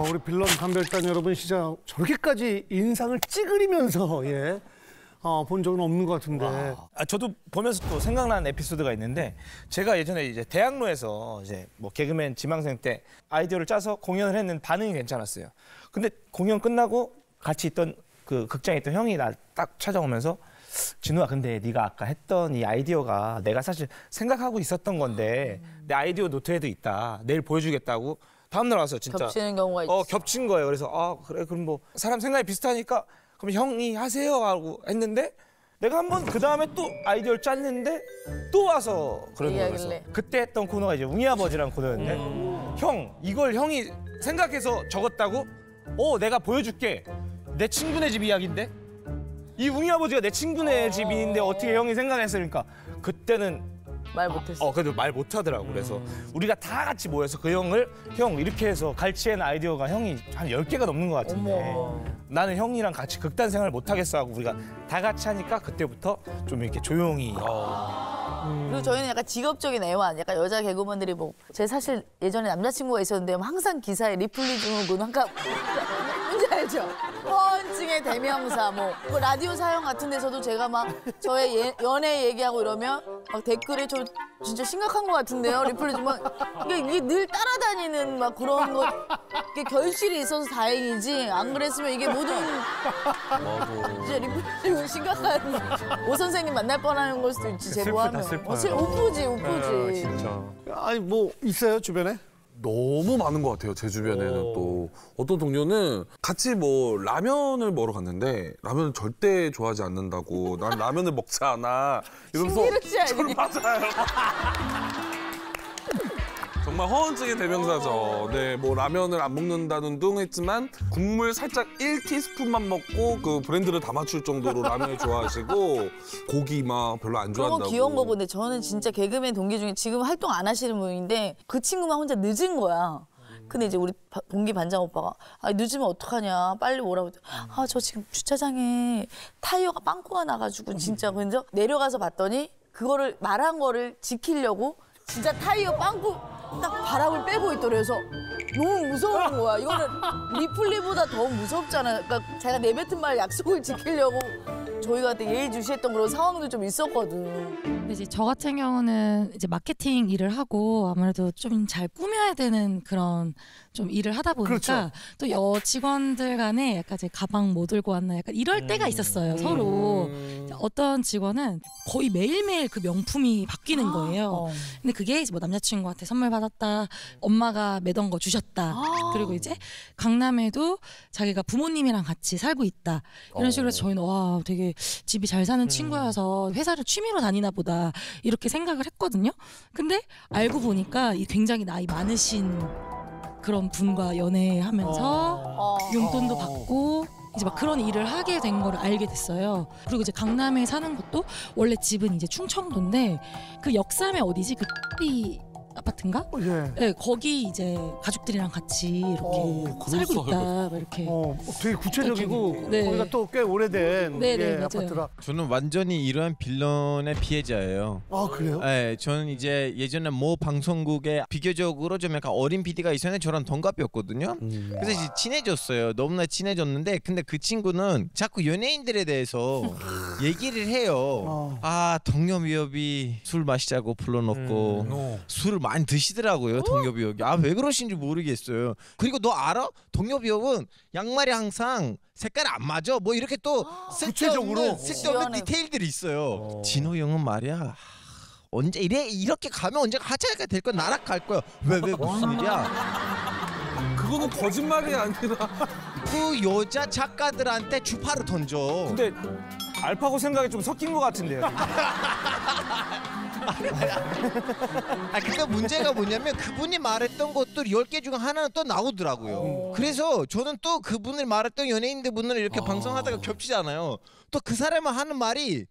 우리 빌런 감별단 여러분 진짜 저렇게까지 인상을 찌그리면서 본 적은 없는 것 같은데. 저도 보면서 또 생각나는 에피소드가 있는데 제가 예전에 이제 대학로에서 이제 뭐 개그맨 지망생 때 아이디어를 짜서 공연을 했는데 반응이 괜찮았어요. 근데 공연 끝나고 같이 있던 그 극장에 있던 형이 날 딱 찾아오면서 진우야, 근데 네가 아까 했던 이 아이디어가 내가 사실 생각하고 있었던 건데 내 아이디어 노트에도 있다. 내일 보여주겠다고. 다음날 와서 진짜 겹치는 경우가 있어. 겹친 거예요. 그래서 그래 그럼 뭐 사람 생각이 비슷하니까 그럼 형이 하세요 하고 했는데 내가 한번 그 다음에 또 아이디어를 짰는데 또 와서 그런 거였어. 그때 했던 코너가 이제 웅이아버지라는 코너였는데 형 이걸 형이 생각해서 적었다고? 내가 보여줄게. 내 친구네 집 이야기인데 이 웅이아버지가 내 친구네 집인데 어떻게 형이 생각했으니까 그때는 말 못했어. 그래도 말 못하더라고. 그래서 우리가 다 같이 모여서 그 형을 형 이렇게 해서 갈치엔 아이디어가 형이 한 10개가 넘는 것 같은데 나는 형이랑 같이 극단 생활을 못하겠어 하고 우리가 다 같이 하니까 그때부터 좀 이렇게 조용히 그리고 저희는 약간 직업적인 애완, 약간 여자 개그우먼들이 뭐 제 사실 예전에 남자친구가 있었는데 항상 기사에 리플리 증후군 뭔지 알죠? 허언증의 대명사 그 라디오 사연 같은 데서도 제가 막 저의 연애 얘기하고 이러면 막 댓글에 저 진짜 심각한 것 같은데요? 리플리 증후군 이게 늘 따라다니는 막 그런 거 이게 결실이 있어서 다행이지 안 그랬으면 이게 모든 진짜 리플리 증후군 심각한 오 선생님 만날 뻔하는 걸 수도 있지 제보하면 우프지. 진짜. 아니 뭐 있어요 주변에? 너무 많은 것 같아요. 제 주변에는 또 어떤 동료는 같이 뭐 라면을 먹으러 갔는데 라면을 절대 좋아하지 않는다고 난 라면을 먹지 않아 이러면서 저를 맞아요. 정말 허언증의 대명사죠. 네, 뭐 라면을 안 먹는다는 둥 했지만 국물 살짝 1티스푼만 먹고 그 브랜드를 다 맞출 정도로 라면을 좋아하시고 고기 막 별로 안 좋아한다고. 그런 거 귀여운 거 보는데 저는 진짜 개그맨 동기 중에 지금 활동 안 하시는 분인데 그 친구만 혼자 늦은 거야. 근데 이제 우리 동기 반장 오빠가 늦으면 어떡하냐 빨리 오라고 저 지금 주차장에 타이어가 빵꾸가 나가지고 진짜 그래서 내려가서 봤더니 그거를 말한 거를 지키려고 진짜 타이어 빵꾸 딱 바람을 빼고 있더래요. 그래서 너무 무서운 거야. 이거는 리플리보다 더 무섭잖아요. 그러니까 제가 내뱉은 말 약속을 지키려고 저희가 그때 예의주시했던 그런 상황도 좀 있었거든. 근데 이제 저 같은 경우는 이제 마케팅 일을 하고 아무래도 좀 잘 꾸며야 되는 그런 좀 일을 하다 보니까 또 여 직원들 간에 약간 제 가방 뭐 들고 왔나 약간 이럴 때가 있었어요. 서로. 어떤 직원은 거의 매일매일 그 명품이 바뀌는 거예요. 근데 그게 이제 뭐 남자친구한테 선물 받았다, 엄마가 매던 거 주셨다. 그리고 이제 강남에도 자기가 부모님이랑 같이 살고 있다. 이런 식으로 해서 저희는 와 되게 집이 잘 사는 친구여서 회사를 취미로 다니나 보다 이렇게 생각을 했거든요. 근데 알고 보니까 이 굉장히 나이 많으신 그런 분과 연애하면서 용돈도 받고 이제 막 그런 일을 하게 된 거를 알게 됐어요. 그리고 이제 강남에 사는 것도 원래 집은 이제 충청도인데 그 역삼에 어디지? 그 아파트인가? 네, 거기 이제 가족들이랑 같이 이렇게 살고 있다. 막 이렇게. 되게 구체적이고 네. 거기가 또 꽤 오래된 아파트라. 저는 완전히 이러한 빌런의 피해자예요. 그래요? 네, 저는 이제 예전에 모 방송국에 비교적으로 좀 약간 어린 PD가 있었는데 저랑 동갑이었거든요. 그래서 이제 친해졌어요. 너무나 친해졌는데 근데 그 친구는 자꾸 연예인들에 대해서 얘기를 해요. 동료비업이 술 마시자고 불러놓고 술을 많이 드시더라고요. 동료비역이. 왜 그러신지 모르겠어요. 그리고 너 알아? 동료비역은 양말이 항상 색깔이 안 맞아. 뭐 이렇게 또 쓸데없는 디테일들이 있어요. 진호 형은 말이야. 언제 이렇게 가면 언제 하차가 될 거야. 나락갈 거야. 왜 무슨 일이야? 그거는 거짓말이 아니라 그 여자 작가들한테 주파를 던져. 근데 알파고 생각이 좀 섞인 것 같은데요. 그러니까 문제가 뭐냐면 그분이 말했던 것도 10개 중 하나는 또 나오더라고요. 그래서 저는 또 그분을 말했던 연예인들 분을 이렇게 방송하다가 겹치잖아요. 또 그 사람이 하는 말이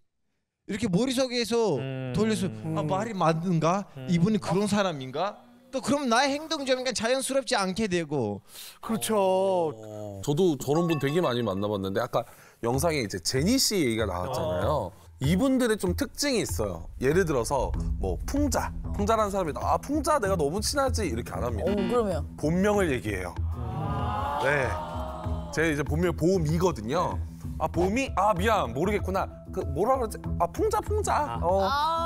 이렇게 머릿속에서 돌려서 말이 맞는가? 이분이 그런 사람인가? 또 그럼 나의 행동 좀 자연스럽지 않게 되고. 그렇죠. 저도 저런 분 되게 많이 만나봤는데 아까 영상에 이제 제니 씨 얘기가 나왔잖아요. 이분들의 좀 특징이 있어요. 예를 들어서 뭐 풍자라는 사람이 풍자 내가 너무 친하지 이렇게 안 합니다. 그러면 본명을 얘기해요. 네. 제 이제 보면 보미거든요. 아 보미? 아 미안 모르겠구나. 그 뭐라 그러지? 아 풍자.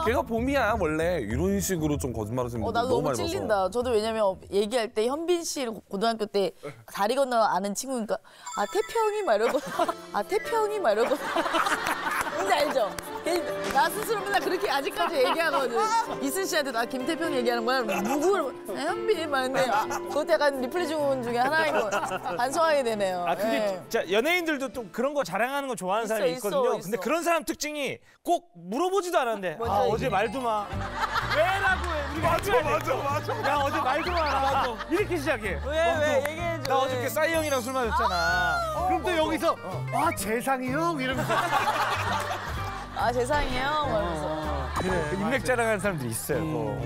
걔가 보미야 원래 이런 식으로 좀 거짓말하시는 분들 나도 너무 너무 많이 봐서. 찔린다. 저도 왜냐면 얘기할 때 현빈 씨 고등학교 때 다리 건너 아는 친구니까 아 태평이 막 이러고 아 태평이 막 이러고 뭔지 알죠? 나 스스로 맨날 그렇게 아직까지 얘기하거든. 이순 씨한테 나 김태평 얘기하는 거야. 누구를 현빈 막 근데 그것도 약간 리플레이 중에 하나인 거 반성하게 되네요. 아 그게 예. 진짜 연예인들도 또 그런 거 자랑하는 거 좋아하는 사람이 있거든요. 있어. 근데 그런 사람 특징이 꼭 물어보지도 않았는데 먼저 아 얘기해. 어제 말도 마. 왜라고 해. 우리가 맞아. 야 어제 말도 마. 이렇게 시작해. 왜 얘기해줘. 나 어저께 싸이 형이랑 술 마셨잖아. 그럼 또 여기서 아 재상이 형 이러면서 아 세상이에요. 말면서. 인맥 자랑하는 사람들이 있어요.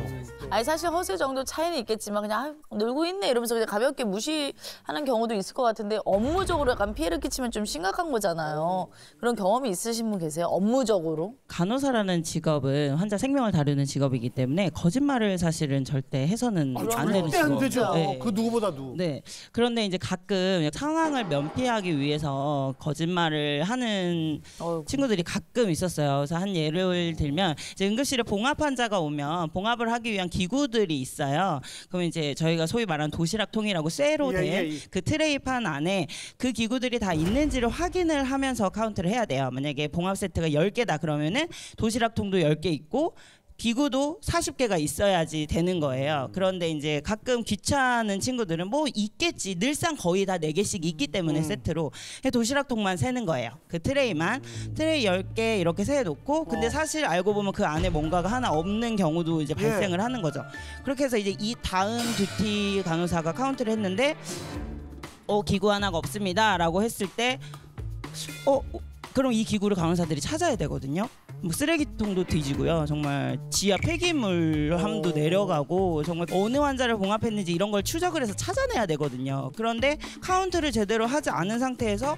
아니 사실 허세 정도 차이는 있겠지만 그냥 놀고 있네 이러면서 그냥 가볍게 무시하는 경우도 있을 것 같은데 업무적으로 약간 피해를 끼치면 좀 심각한 거잖아요. 그런 경험이 있으신 분 계세요? 업무적으로? 간호사라는 직업은 환자 생명을 다루는 직업이기 때문에 거짓말을 사실은 절대 해서는 안 되는 절대 안 직업. 되죠. 네. 그 누구보다도. 네. 그런데 이제 가끔 상황을 면피하기 위해서 거짓말을 하는 친구들이 가끔 있었어요. 그래서 한 예를 들면 이제 응급실에 봉합 환자가 오면 봉합을 하기 위한 기구들이 있어요. 그러면 이제 저희가 소위 말하는 도시락통이라고 쇠로 된 그 트레이판 안에 그 기구들이 다 있는지를 확인을 하면서 카운트를 해야 돼요. 만약에 봉합 세트가 10개다 그러면은 도시락통도 10개 있고 기구도 40개가 있어야지 되는 거예요. 그런데 이제 가끔 귀찮은 친구들은 뭐 있겠지. 늘상 거의 다 4개씩 있기 때문에 세트로 도시락통만 세는 거예요. 그 트레이만. 트레이 10개 이렇게 세놓고 근데 사실 알고 보면 그 안에 뭔가가 하나 없는 경우도 이제 발생을 하는 거죠. 그렇게 해서 이제 이 다음 듀티 간호사가 카운트를 했는데 기구 하나가 없습니다 라고 했을 때 그럼 이 기구를 간호사들이 찾아야 되거든요. 뭐 쓰레기통도 뒤지고요. 정말 지하 폐기물함도 내려가고 정말 어느 환자를 봉합했는지 이런 걸 추적을 해서 찾아내야 되거든요. 그런데 카운트를 제대로 하지 않은 상태에서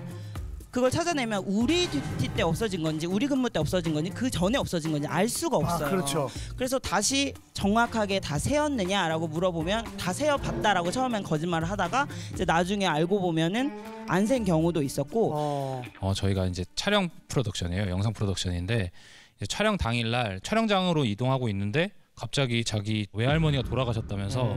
그걸 찾아내면 우리 듀티 때 없어진 건지 우리 근무 때 없어진 건지 그 전에 없어진 건지 알 수가 없어요. 그렇죠. 그래서 다시 정확하게 다 세었느냐라고 물어보면 다 세어봤다라고 처음엔 거짓말을 하다가 이제 나중에 알고 보면은 안 센 경우도 있었고. 저희가 이제 촬영 프로덕션이에요. 영상 프로덕션인데 이제 촬영 당일날 촬영장으로 이동하고 있는데 갑자기 자기 외할머니가 돌아가셨다면서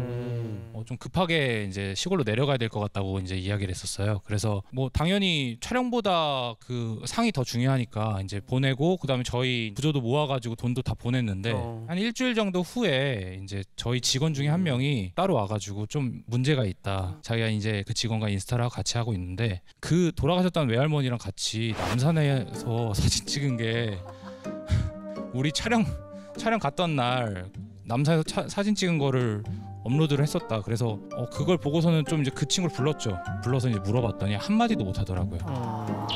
좀 급하게 이제 시골로 내려가야 될 것 같다고 이제 이야기를 했었어요. 그래서 뭐 당연히 촬영보다 그 상이 더 중요하니까 이제 보내고 그다음에 저희 구조도 모아가지고 돈도 다 보냈는데 한 일주일 정도 후에 이제 저희 직원 중에 한 명이 따로 와가지고 좀 문제가 있다. 자기가 이제 그 직원과 인스타를 같이 하고 있는데 그 돌아가셨다는 외할머니랑 같이 남산에서 사진 찍은 게 우리 촬영 갔던 날 남산에서 사진 찍은 거를 업로드를 했었다. 그래서 그걸 보고서는 좀 이제 그 친구를 불러서 이제 물어봤더니 한마디도 못 하더라고요.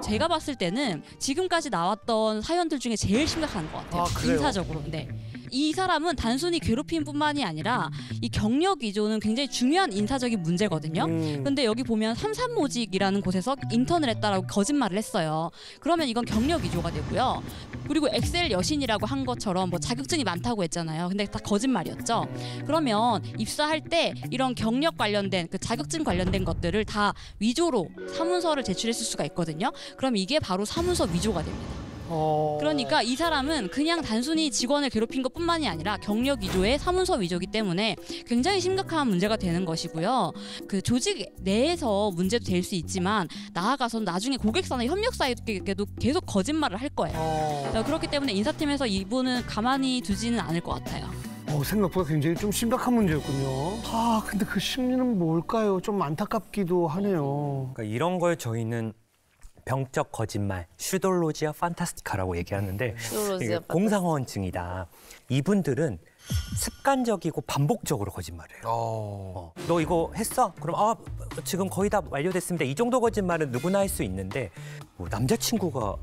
제가 봤을 때는 지금까지 나왔던 사연들 중에 제일 심각한 것 같아요. 인사적으로. 네. 이 사람은 단순히 괴롭힘뿐만이 아니라 이 경력 위조는 굉장히 중요한 인사적인 문제거든요. 그런데 여기 보면 삼산모직이라는 곳에서 인턴을 했다라고 거짓말을 했어요. 그러면 이건 경력 위조가 되고요. 그리고 엑셀 여신이라고 한 것처럼 뭐 자격증이 많다고 했잖아요. 근데 다 거짓말이었죠. 그러면 입사할 때 이런 경력 관련된 그 자격증 관련된 것들을 다 위조로 사문서를 제출했을 수가 있거든요. 그럼 이게 바로 사문서 위조가 됩니다. 그러니까 이 사람은 그냥 단순히 직원을 괴롭힌 것뿐만이 아니라 경력 위조에 사문서 위조이기 때문에 굉장히 심각한 문제가 되는 것이고요. 그 조직 내에서 문제도 될 수 있지만 나아가서 나중에 고객사나 협력사에게도 계속 거짓말을 할 거예요. 그렇기 때문에 인사팀에서 이분은 가만히 두지는 않을 것 같아요. 생각보다 굉장히 좀 심각한 문제였군요. 근데 그 심리는 뭘까요? 좀 안타깝기도 하네요. 그러니까 이런 걸 저희는 병적 거짓말, 슈돌로지아 판타스티카라고 얘기하는데 이게 공상호언증이다. 이분들은 습관적이고 반복적으로 거짓말을 해요. 너 이거 했어? 그럼 지금 거의 다 완료됐습니다. 이 정도 거짓말은 누구나 할 수 있는데 뭐 남자친구가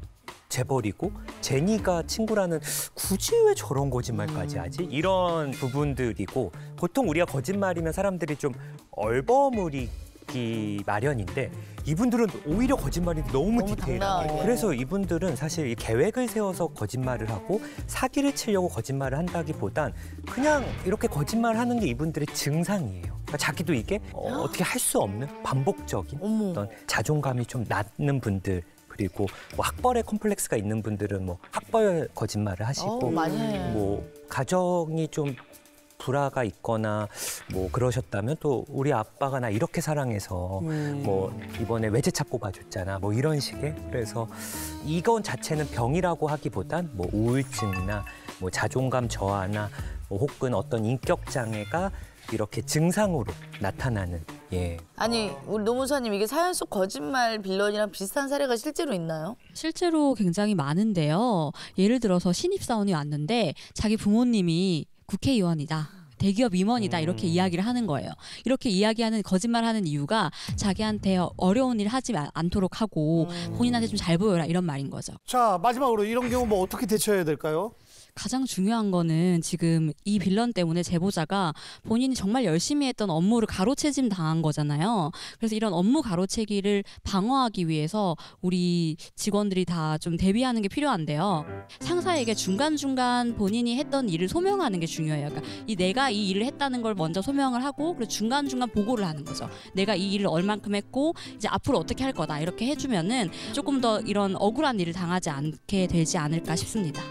재벌이고 제니가 친구라는 굳이 왜 저런 거짓말까지 하지? 이런 부분들이고 보통 우리가 거짓말이면 사람들이 좀 얼버무리기 마련인데 이분들은 오히려 거짓말이 너무 디테일하게. 그래서 이분들은 사실 이 계획을 세워서 거짓말을 하고 사기를 치려고 거짓말을 한다기보단 그냥 이렇게 거짓말하는 게 이분들의 증상이에요. 그러니까 자기도 이게 어떻게 할 수 없는 반복적인 어떤 자존감이 좀 낮는 분들, 그리고 뭐 학벌에 콤플렉스가 있는 분들은 뭐 학벌 거짓말을 하시고 뭐 가정이 좀 불화가 있거나 뭐 그러셨다면 또 우리 아빠가 나 이렇게 사랑해서 뭐 이번에 외제차 뽑아줬잖아 뭐 이런 식의. 그래서 이건 자체는 병이라고 하기보단 뭐 우울증이나 뭐 자존감 저하나 뭐 혹은 어떤 인격 장애가 이렇게 증상으로 나타나는. 예. 아니 우리 노무사님 이게 사연 속 거짓말 빌런이랑 비슷한 사례가 실제로 있나요? 실제로 굉장히 많은데요. 예를 들어서 신입사원이 왔는데 자기 부모님이 국회의원이다. 대기업 임원이다 이렇게 이야기를 하는 거예요. 이렇게 이야기하는 거짓말하는 이유가 자기한테 어려운 일 하지 않도록 하고 본인한테 좀 잘 보여라 이런 말인 거죠. 자 마지막으로 이런 경우 뭐 어떻게 대처해야 될까요? 가장 중요한 거는 지금 이 빌런 때문에 제보자가 본인이 정말 열심히 했던 업무를 가로채짐 당한 거잖아요. 그래서 이런 업무 가로채기를 방어하기 위해서 우리 직원들이 다 좀 대비하는 게 필요한데요. 상사에게 중간중간 본인이 했던 일을 소명하는 게 중요해요. 그러니까 내가 이 일을 했다는 걸 먼저 소명을 하고 그리고 중간중간 보고를 하는 거죠. 내가 이 일을 얼만큼 했고 이제 앞으로 어떻게 할 거다 이렇게 해주면은 조금 더 이런 억울한 일을 당하지 않게 되지 않을까 싶습니다.